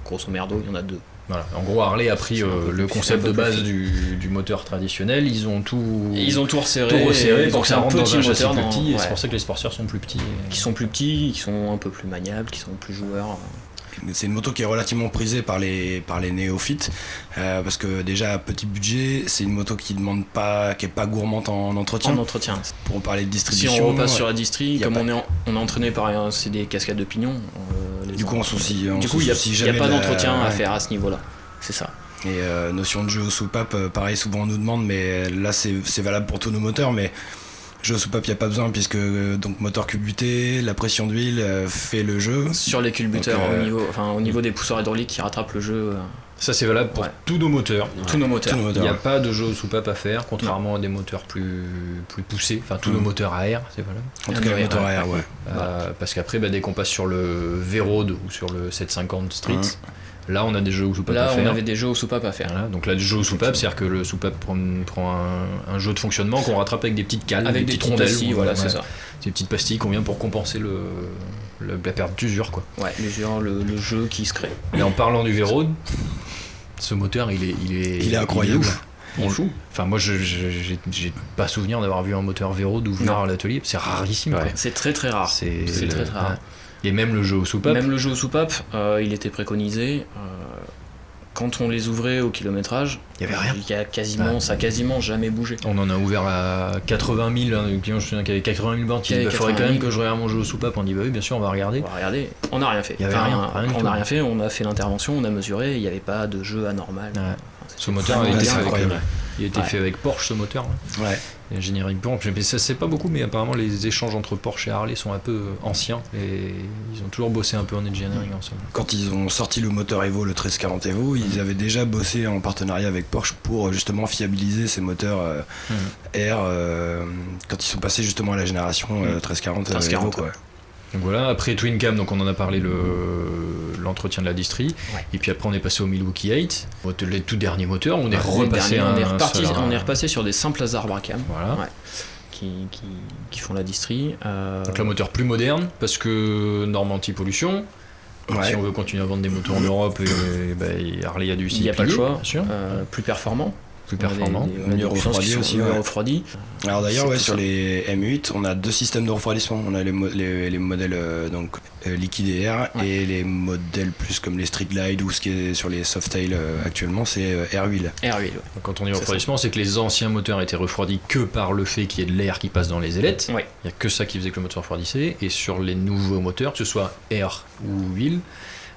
grosso merdo, il y en a deux. Voilà. En gros, Harley a pris le concept de base du moteur traditionnel. Ils ont tout resserré pour que ça rentre dans un châssis plus petit. Et c'est pour ça que les Sportsters sont plus petits. Qui sont plus petits, qui sont un peu plus maniables, qui sont plus joueurs. C'est une moto qui est relativement prisée par les néophytes parce que déjà à petit budget, c'est une moto qui est pas gourmande en entretien. Pour parler de distribution. Si on repasse sur la distri, comme on est entraîné par c'est des cascades de pignon. Du coup, il n'y a pas d'entretien à faire à ce niveau-là. C'est ça. Et notion de jeu au soupape, pareil, souvent on nous demande, mais là c'est valable pour tous nos moteurs, mais jeu au soupape, il n'y a pas besoin puisque donc moteur culbuté, la pression d'huile fait le jeu. Sur les culbuteurs, au niveau des pousseurs hydrauliques qui rattrapent le jeu. Ça c'est valable pour tous nos moteurs. Tous nos moteurs. Il n'y a pas de jeu au soupape à faire, contrairement à des moteurs plus poussés. Enfin, tous nos moteurs à air, c'est valable. En tout cas, les moteurs à air, ouais. Parce qu'après, dès qu'on passe sur le V-Road ou sur le 750 Street, là on a des jeux au soupape à faire. Là on avait des jeux au soupape à faire. Voilà. Donc là, le jeu au soupape, c'est-à-dire que le soupape prend un jeu de fonctionnement qu'on rattrape avec des petites cales, avec des petites rondelles. Voilà, c'est ça. Des petites pastilles qu'on vient pour compenser la perte d'usure, quoi. Ouais, l'usure, le jeu qui se crée. Et en parlant du V-Road, ce moteur, il est incroyable. Il est fou. Enfin, moi, j'ai pas souvenir d'avoir vu un moteur V-Road ouvert à l'atelier. C'est rarissime. Ouais. C'est très très rare. C'est très très rare. Et même le jeu au soupape. Il était préconisé. Quand on les ouvrait au kilométrage, il y avait rien. Ça a quasiment jamais bougé. On en a ouvert à 80 000. Un client, je me souviens qu'il y avait 80 000 bornes. Il faudrait quand même que je regarde mon jeu au soupape. On dit bah oui, bien sûr, on va regarder. On n'a rien fait. Il y avait rien on n'a rien fait. On a fait l'intervention, on a mesuré. Il n'y avait pas de jeu anormal. Ouais. Ce moteur il a été fait avec Porsche, ce moteur. Ouais. L'ingénierie Porsche. Mais ça c'est pas beaucoup, mais apparemment les échanges entre Porsche et Harley sont un peu anciens et ils ont toujours bossé un peu en engineering ensemble. Quand ils ont sorti le moteur Evo, le 1340 Evo, ils avaient déjà bossé en partenariat avec Porsche pour justement fiabiliser ces moteurs R quand ils sont passés justement à la génération 1340 Evo, quoi. Donc voilà, après Twin Cam, donc on en a parlé l'entretien de la distrie. Ouais. Et puis après on est passé au Milwaukee 8, les tout derniers moteurs, on est repassé on est repassé sur des simples Hazard Bracam. Voilà. Ouais. Qui font la distrie. Donc un moteur plus moderne parce que norme anti-pollution. Ouais. Si on veut continuer à vendre des moteurs en Europe, Harley a dû s'y il n'y a pas le plier, choix. bien sûr. Plus performant. Plus performant. Mieux refroidi aussi, ouais. refroidi. Alors d'ailleurs, C'est ouais, tout sur ça. les M8, on a 2 systèmes de refroidissement. On a les modèles liquide et air, et les modèles plus comme les Street Glide ou ce qui est sur les Softail actuellement, c'est air huile. Air huile, Donc, quand on dit C'est refroidissement, c'est que les anciens moteurs étaient refroidis que par le fait qu'il y ait de l'air qui passe dans les ailettes. Ouais. Il n'y a que ça qui faisait que le moteur refroidissait. Et sur les nouveaux moteurs, que ce soit air ou huile,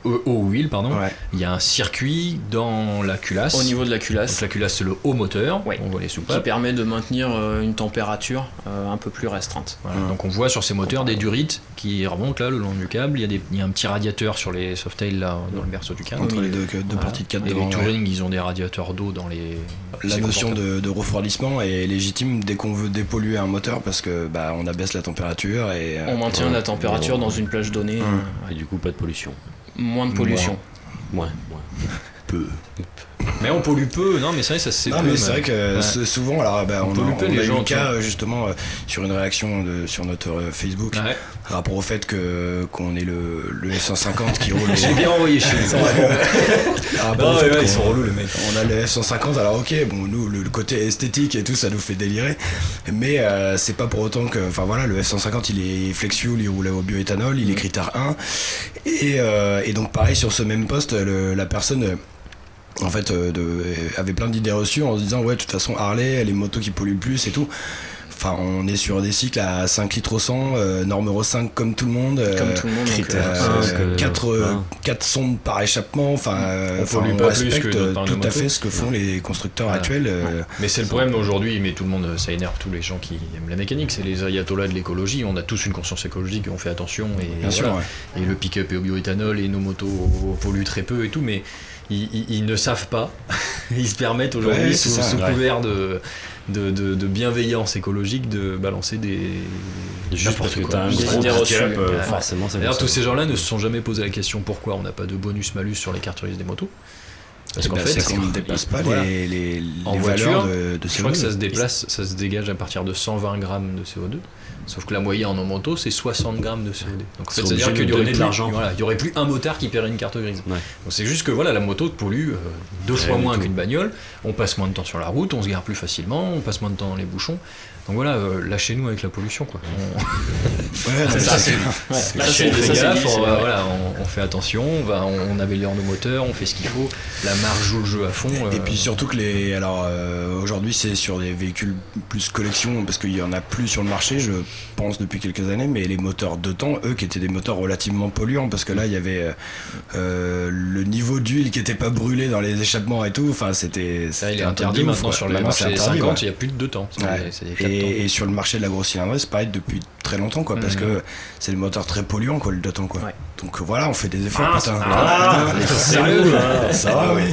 eau ou huile, pardon, Ouais. il y a un circuit dans la culasse. Au niveau de la Donc culasse, la culasse, c'est le haut moteur. Ouais. On voit les qui soupapes. permet de maintenir une température un peu plus restreinte. Voilà. Donc on voit sur ces moteurs des durites qui remontent là le long du câble. Il y a un petit radiateur sur les Softail là dans le berceau du câble. Entre les deux Voilà. parties de 4 Et devant. les ouais. Touring, ils ont des radiateurs d'eau dans les. La c'est notion confortable. de refroidissement est légitime dès qu'on veut dépolluer un moteur parce que on abaisse la température et On maintient la température dans une plage donnée, Et du coup, pas de pollution. moins de pollution. Ouais. peu. Mais on pollue peu, non mais c'est vrai ça c'est. Non mais c'est vrai que souvent alors on pollue a pas les eu gens, le tu cas justement sur une réaction sur notre Facebook Ouais. rapport au fait qu'on ait le F-150 qui roule. J'ai bien envoyé chez eux. Rapport au fait ils sont relous les mecs. On a le F-150, alors ok, bon nous le côté esthétique et tout ça nous fait délirer, mais c'est pas pour autant que, enfin voilà, le F-150 il est flex-fuel, il roule au bioéthanol, il est critère 1, et donc pareil sur ce même poste, la personne en fait avait plein d'idées reçues en se disant ouais de toute façon Harley, les motos qui polluent le plus et tout. Enfin, on est sur des cycles à 5 litres au 100, norme Euro 5 comme tout le monde. Comme tout le monde. Donc, 4 sondes par échappement. Enfin, On pollue on pas plus respecte que dans tout nos à fait motos. ce que font les constructeurs Voilà. actuels. Mais c'est le problème aujourd'hui, mais tout le monde, ça énerve tous les gens qui aiment la mécanique, c'est les ayatollahs de l'écologie. On a tous une conscience écologique, on fait attention. Et Bien sûr, voilà. ouais. Et le pick-up est au bioéthanol et nos motos polluent très peu et tout, mais ils ne savent pas. Ils se permettent aujourd'hui, Ouais, c'est ça, sous ouais. couvert de bienveillance écologique, de balancer des. Juste parce que n'importe t'as un quoi. Des gros idées reçues. pick-up, Ouais. forcément ça D'ailleurs, fait tous ça. ces gens-là ne se sont jamais posé la question pourquoi on n'a pas de bonus-malus sur les cartes grises des motos. Parce qu'en fait, c'est qu'on ne dépasse pas voilà. les En valeurs voiture, de je crois que ça CO2. se dégage à partir de 120 grammes de CO2. Sauf que la moyenne en moto, c'est 60 grammes de CO2. Donc en fait, Ils sont c'est-à-dire obligés qu'il de y aurait donner de plus, l'argent. voilà, il y aurait plus un motard qui paierait une carte grise. Ouais. Donc c'est juste que voilà, la moto pollue 2 fois du moins tout. qu'une bagnole. On passe moins de temps sur la route, on se gare plus facilement, on passe moins de temps dans les bouchons. Donc voilà, lâchez-nous avec la pollution quoi. Ouais, non, mais ça, c'est- Ouais, c'est- là, On c'est- fait ça, c'est gaffe, dit, c'est vrai. voilà, on fait attention, on améliore nos moteurs, on fait ce qu'il faut. La marge joue le jeu à fond. Et puis surtout que aujourd'hui c'est sur des véhicules plus collection parce qu'il y en a plus sur le marché je pense depuis quelques années, mais les moteurs de temps eux qui étaient des moteurs relativement polluants parce que là il y avait le niveau d'huile qui était pas brûlé dans les échappements et tout, enfin c'était ça, il est un truc interdit de ouf, maintenant ouais. sur les Maintenant, marchés c'est des interdit, 50, ouais. il n'y a plus de 2 temps. Ouais. C'est des 4 temps. Et sur le marché de la grosse cylindrée c'est pareil depuis très longtemps quoi, parce que c'est des moteurs très polluants quoi le 2 temps quoi. Ouais. Donc voilà on fait des efforts putain. Sérieux Ça va oui.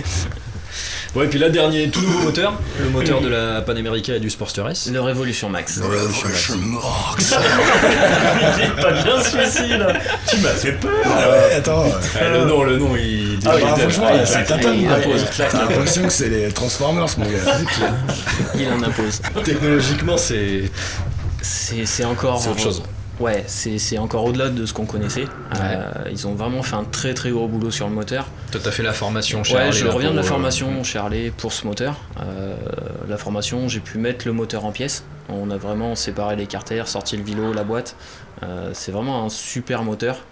Ouais, et puis là, dernier tout nouveau moteur, le moteur de la Panamérica et du Sportster S. Le Révolution Max. Je me moque. Il est pas bien celui-ci là. Tu m'as fait peur. Ouais, attends. Le nom, il. Ah, franchement, ça tâtonne. il impose. T'as l'impression que c'est les Transformers, mon gars. Il en impose. Technologiquement, c'est. C'est encore. C'est autre chose. Ouais, c'est encore au-delà de ce qu'on connaissait. Ils ont vraiment fait un très très gros boulot sur le moteur. Toi, t'as fait la formation chez Ouais, Harley, je là, reviens de la pour, formation chez Harley pour ce moteur. La formation, j'ai pu mettre le moteur en pièces. On a vraiment séparé les carters, sorti le vilo, la boîte. C'est vraiment un super moteur.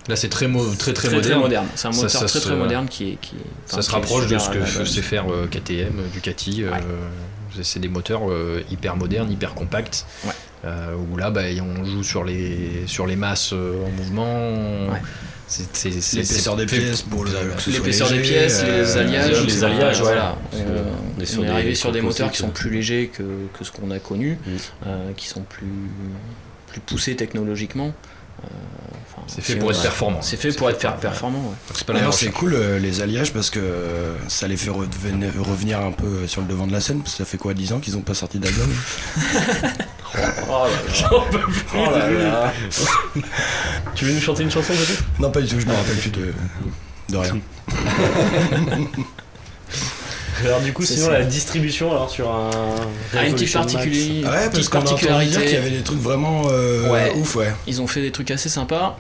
Là, c'est très Très moderne. moderne. C'est un Ça- moteur ça très se- très moderne qui Ça se qui est rapproche de super ce à que la base. sait faire KTM, Ducati. C'est des moteurs hyper modernes, hyper compacts. Ouais. Où là, on joue sur les masses en mouvement. Ouais. C'est L'épaisseur des fait pièces pour que ce soit L'épaisseur des léger, pièces, les alliages, les alliages, voilà. ouais. On est sur On est des arrivé sur des moteurs qui composites. sont plus légers que ce qu'on a connu, qui sont plus poussés technologiquement. C'est fait pour être performant. C'est fait pour être performant. Ouais. C'est pas la D'ailleurs, même c'est chose. cool les alliages parce que ça les fait revenir un peu sur le devant de la scène. Parce que ça fait quoi, 10 ans qu'ils ont pas sorti d'album? J'en peux plus. Oh là là. Tu veux nous chanter une chanson peut-être? Non, pas du tout, je me rappelle plus de rien. Alors du coup, C'est sinon ça. la distribution alors sur un Une petite Revolution Max. particularité. Ouais, parce petite qu'on a entendu dire particularité. qu'il y avait des trucs vraiment Ouais. ouf, ouais. Ils ont fait des trucs assez sympas.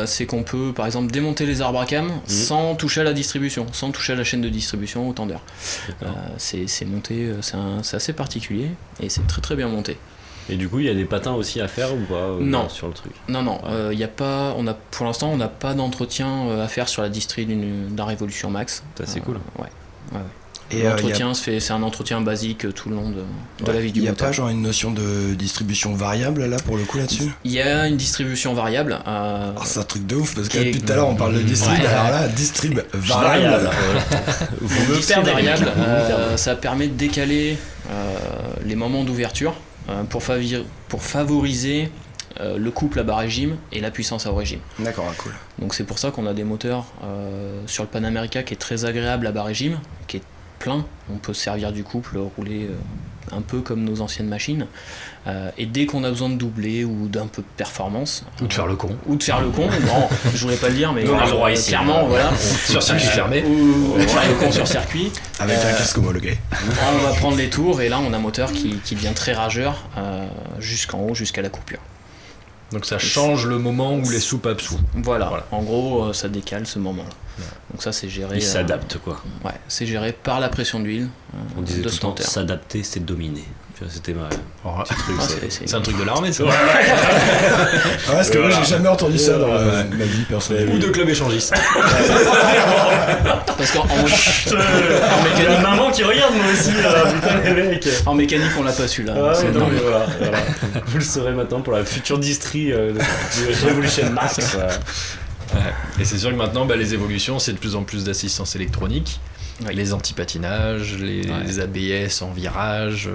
C'est qu'on peut par exemple démonter les arbres à cam sans toucher à la distribution, sans toucher à la chaîne de distribution au tendeur. C'est monté, c'est assez particulier et c'est très très bien monté. Et du coup, il y a des patins aussi à faire ou pas Non. sur le truc? Non, y a pas, pour l'instant on n'a pas d'entretien à faire sur la distri d'un Revolution Max. Ça, c'est cool. Ouais. Et L'entretien c'est un entretien basique tout le long de la vie du il y a moteur. pas genre une notion de distribution variable là pour le coup là-dessus? Il y a une distribution variable. C'est un truc de ouf parce que qui est- depuis tout à l'heure on parle de distrib, Ouais. alors là distrib variable. Vous me Distrib perdez, variable, vous me perdez. ça permet de décaler les moments d'ouverture pour favoriser le couple à bas régime et la puissance à haut régime. D'accord, cool. Donc c'est pour ça qu'on a des moteurs sur le Panamerica qui est très agréable à bas régime, qui est plein. On peut se servir du couple, rouler un peu comme nos anciennes machines. Et dès qu'on a besoin de doubler ou d'un peu de performance, Ou de faire le con. ou de faire le con, non, je voulais pas le dire, mais On a le droit ici. clairement, voilà. Sur circuit fermé. Ou faire le con sur circuit. Avec un casque homologué. On va prendre les tours et là on a un moteur qui devient très rageur jusqu'en haut, jusqu'à la coupure. Donc ça change le moment où les soupapes s'ouvrent. Voilà. En gros ça décale ce moment-là. Donc ça c'est géré. Il s'adapte quoi. Ouais, c'est géré par la pression d'huile On disait de tout ce le temps, moteur. s'adapter c'est dominer. Tu vois, c'était ma petit truc. Ah, C'est un truc de l'armée, ça. Ah, parce que moi j'ai jamais entendu ça dans ma vie personnelle. Ou de club échangiste. Parce qu'en Il y a une maman qui regarde moi aussi là, putain les mecs. en mécanique on l'a pas su là. Ah C'est ouais, non, normal. mais voilà. Vous le saurez maintenant pour la future distri du Revolution Max. Et c'est sûr que maintenant, les évolutions, c'est de plus en plus d'assistance électronique. Oui. Les antipatinages, les ABS en virage,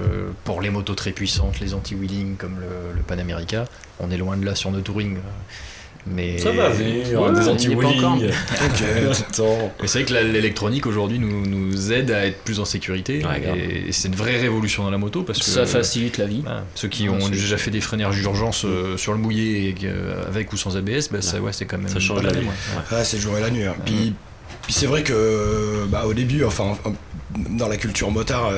pour les motos très puissantes, les anti-wheeling comme le Panamerica. On est loin de là sur nos touring. Mais Ça va venir, Ouais, des il y est pas anti-wheeling. encore. Attends. Mais c'est vrai que l'électronique aujourd'hui nous aide à être plus en sécurité. Ouais, grave. Et c'est une vraie révolution dans la moto parce que Ça facilite la vie. voilà, ceux qui ont déjà fait des freinages d'urgence sur le mouillé et avec ou sans ABS, c'est quand même Ça change la vie. ouais. Ouais, c'est le jour et la nuit. Hein. Puis c'est vrai que au début, enfin dans la culture motard,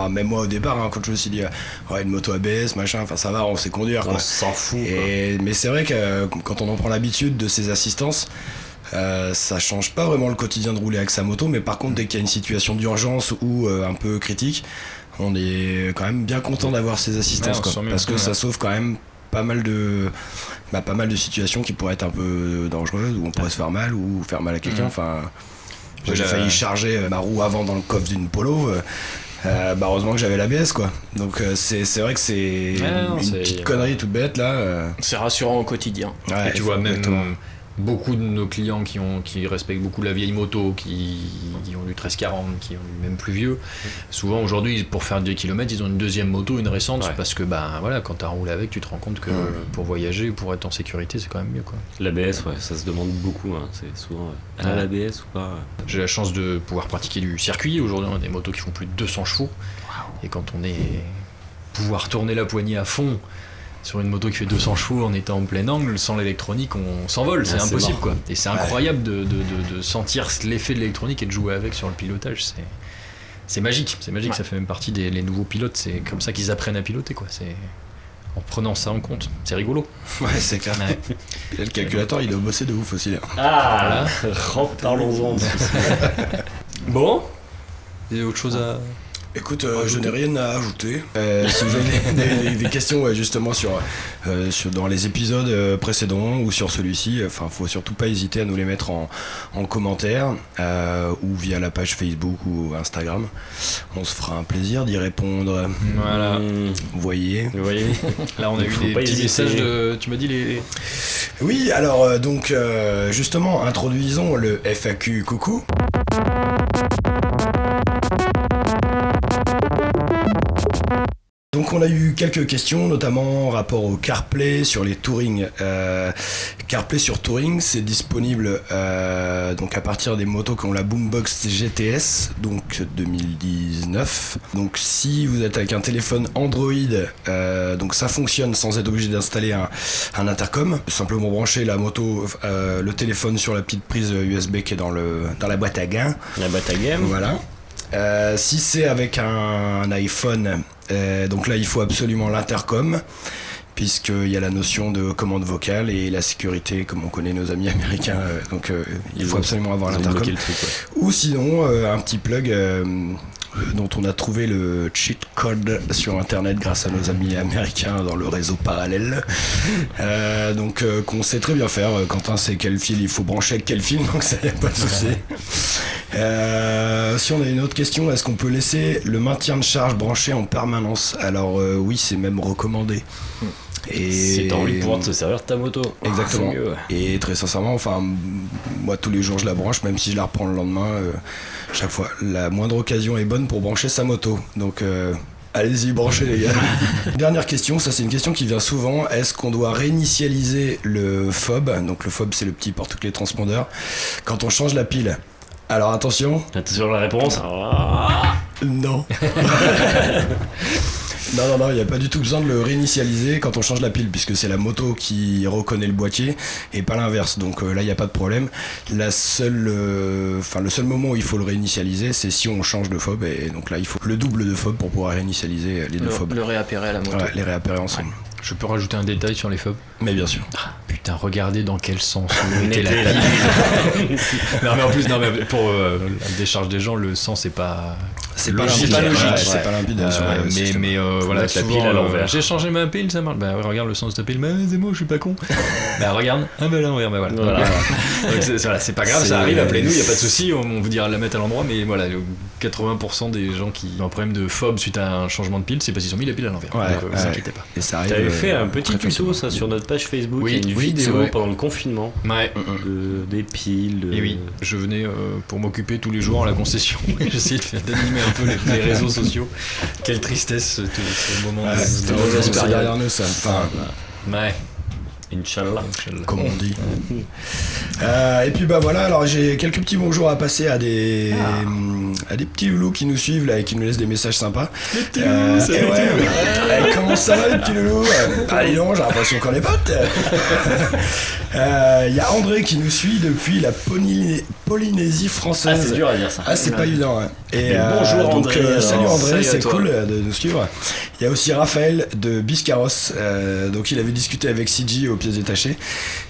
même moi au départ, hein, quand je me suis dit ouais, une moto ABS, machin, enfin ça va, on sait conduire. On Quoi. s'en fout. Mais c'est vrai que quand on en prend l'habitude de ces assistances, ça change pas vraiment le quotidien de rouler avec sa moto, mais par contre dès qu'il y a une situation d'urgence ou un peu critique, on est quand même bien content d'avoir ces assistances, Ouais, on quoi, se sent mieux. parce que Ouais. ça sauve quand même pas mal de situations qui pourraient être un peu dangereuses, où on pourrait se faire mal ou faire mal à quelqu'un. Enfin, moi, j'ai failli charger ma roue avant dans le coffre d'une Polo. Heureusement que j'avais l'ABS, quoi. Donc c'est vrai que c'est non, une c'est- petite connerie toute bête là. C'est rassurant au quotidien. Ouais, Et tu vois même exactement. beaucoup de nos clients qui respectent beaucoup la vieille moto, qui ont du 1340, qui ont du même plus vieux. Souvent aujourd'hui pour faire 2 km ils ont une deuxième moto, une récente, Ouais. parce que voilà, quand tu as roulé avec tu te rends compte que pour voyager, pour être en sécurité c'est quand même mieux, quoi. L'ABS, ouais, ça se demande beaucoup. Hein. C'est souvent. Elle a Ouais. l'ABS ou pas? J'ai la chance de pouvoir pratiquer du circuit. Aujourd'hui, on a des motos qui font plus de 200 chevaux. Et quand on est pouvoir tourner la poignée à fond sur une moto qui fait 200 chevaux en étant en plein angle, sans l'électronique, on s'envole. C'est Ah, c'est impossible, mort. quoi. Et c'est incroyable de sentir l'effet de l'électronique et de jouer avec sur le pilotage. C'est magique. C'est magique. Ouais. Ça fait même partie des nouveaux pilotes. C'est comme ça qu'ils apprennent à piloter, quoi. C'est en prenant ça en compte. C'est rigolo. Ouais, c'est clair. Ouais. Et le calculateur, il doit bosser de ouf aussi. Là. Ah, parlons-en. Bon, Il y a autre chose à. Écoute, je n'ai rien à ajouter. Si vous avez des questions justement sur dans les épisodes précédents ou sur celui-ci, faut surtout pas hésiter à nous les mettre en commentaire ou via la page Facebook ou Instagram. On se fera un plaisir d'y répondre. Voilà. Vous voyez. vous voyez. Là, on a eu Faut des pas petits hésiter. messages de. Tu m'as dit les. Oui, alors donc justement, introduisons le FAQ coucou. Donc on a eu quelques questions, notamment en rapport au CarPlay sur les Touring. CarPlay sur Touring, c'est disponible donc à partir des motos qui ont la Boombox GTS, donc 2019. Donc si vous êtes avec un téléphone Android, donc ça fonctionne sans être obligé d'installer un intercom. Simplement brancher la moto, le téléphone sur la petite prise USB qui est dans la boîte à gain. La boîte à game. Voilà. Si c'est avec un iPhone, donc là il faut absolument l'intercom, puisqu'il y a la notion de commande vocale et la sécurité, comme on connaît nos amis américains, donc il faut absolument avoir l'intercom. Ou sinon un petit plug dont on a trouvé le cheat code sur internet grâce à nos amis américains dans le réseau parallèle, donc qu'on sait très bien faire. Quentin sait quel fil il faut brancher avec quel fil, donc ça y a pas de souci. Si on a une autre question, est-ce qu'on peut laisser le maintien de charge branché en permanence? Alors oui, c'est même recommandé. Et si t'as envie de pouvoir te servir de ta moto. Exactement. Et très sincèrement, enfin, moi tous les jours je la branche, même si je la reprends le lendemain, chaque fois. La moindre occasion est bonne pour brancher sa moto. Donc allez-y, branchez les gars. Dernière question, ça c'est une question qui vient souvent. Est-ce qu'on doit réinitialiser le fob? Donc le fob c'est le petit porte-clés transpondeur quand on change la pile. Alors attention. Attention à la réponse. Non. Non, il n'y a pas du tout besoin de le réinitialiser quand on change la pile, puisque c'est la moto qui reconnaît le boîtier et pas l'inverse. Donc là, il n'y a pas de problème. Le seul moment où il faut le réinitialiser, c'est si on change de fob. Et donc là, il faut le double de fob pour pouvoir réinitialiser les deux fobs. Le réappairer à la moto. Ouais, les réappairer ensemble. Ouais. Je peux rajouter un détail sur les fobs? Mais bien sûr. Putain, regardez dans quel sens vous mettez la pile. Non mais en plus, pour la décharge des gens, le sens c'est pas... C'est pas limpide. C'est pas limpide. Mais voilà, la pile à l'envers. J'ai changé ma pile, ça marche. Bah ouais, regarde le sens de ta pile. Bah c'est moi, je suis pas con. Bah regarde. Ah bah là, regarde, bah voilà. Donc c'est pas grave, ça arrive, appelez-nous, y a pas de souci, on vous dira de la mettre à l'endroit, mais voilà, 80% des gens qui ont un problème de fob suite à un changement de pile, c'est parce qu'ils ont mis la pile à l'envers. Ouais, donc vous inquiétez pas. Et ça arrive. T'avais fait un petit tuto ça sur notre page Facebook, oui, il y a une vidéo pendant le confinement. Ouais. Des piles. Et oui, je venais pour m'occuper tous les jours à la concession. J'essayais d'animer un peu les réseaux sociaux. Quelle tristesse ce moment. C'est derrière nous ça. Enfin, ouais. Inch'Allah. Comme on dit. Et puis bah voilà, alors j'ai quelques petits bonjours à passer à des petits loulous qui nous suivent là et qui nous laissent des messages sympas. Les petits loulous, ça va. Comment ça va les petits loulous? Allez non, j'ai l'impression qu'on est potes. Il y a André qui nous suit depuis la Polynésie française. Ah, c'est dur à dire ça. Ah, c'est pas évident. Hein. Et bonjour donc, André. salut André, c'est toi. cool de nous suivre. Il y a aussi Raphaël de Biscarros. Donc il avait discuté avec CG aux pièces détachées.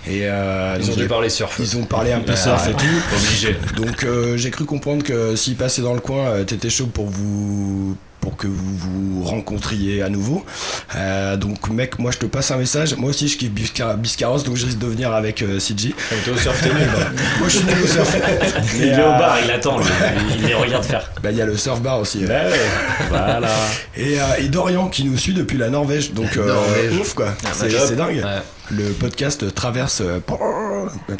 Et ils ont dû parler surf. Ils ont parlé un peu surf et tout. Obligé. Donc j'ai cru comprendre que s'il passait dans le coin, t'étais chaud pour que vous vous rencontriez à nouveau. Donc mec, moi je te passe un message. Moi aussi je kiffe Biscarros, donc je risque de venir avec CG. T'es au surf, t'es nul. Moi je suis nul au surf. Il est au bar, il attend, il les regarde faire. Bah il y a le surf bar aussi. Bah ouais. Voilà. Et Dorian qui nous suit depuis la Norvège. Donc ouf quoi. C'est dingue. Ouais. Le podcast traverse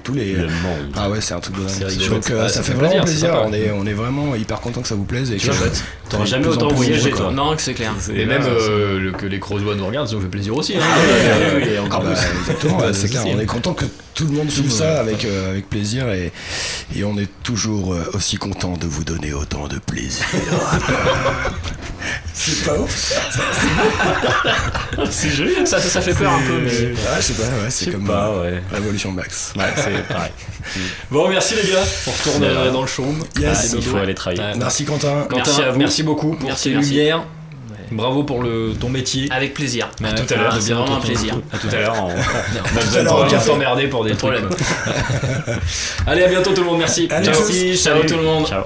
tous les... Le monde. Ah ouais, c'est un truc de dingue. C'est rigolo. Donc Ouais, ça fait vraiment plaisir. sympa. On est vraiment hyper content que ça vous plaise. Et Tu vois, T'auras jamais autant voyagé toi. Non, que c'est clair. Et même que les Crozbois nous regardent, ça nous fait plaisir aussi. Hein. Et encore plus. Exactement, c'est clair. On est content que tout le monde suive ça avec plaisir et on est toujours aussi content de vous donner autant de plaisir. C'est pas ouf. C'est joli. Ça fait peur un peu, mais... Ah, je sais pas, ouais, c'est comme Révolution Max. Ouais, c'est pareil. Bon, merci les gars. On retourne dans le chaume. Yes. Il faut aller travailler. Merci Quentin. Merci à vous. Merci beaucoup pour Merci, tes merci. lumières. Bravo pour ton métier. Avec plaisir. À tout à l'heure, C'est vraiment un plaisir. À tout à l'heure. On a à l'heure, On au va café. t'emmerder pour des trucs. problème. Allez, à bientôt tout le monde. Merci. Allez, Ciao. tchuss. Salut tout le monde. Ciao.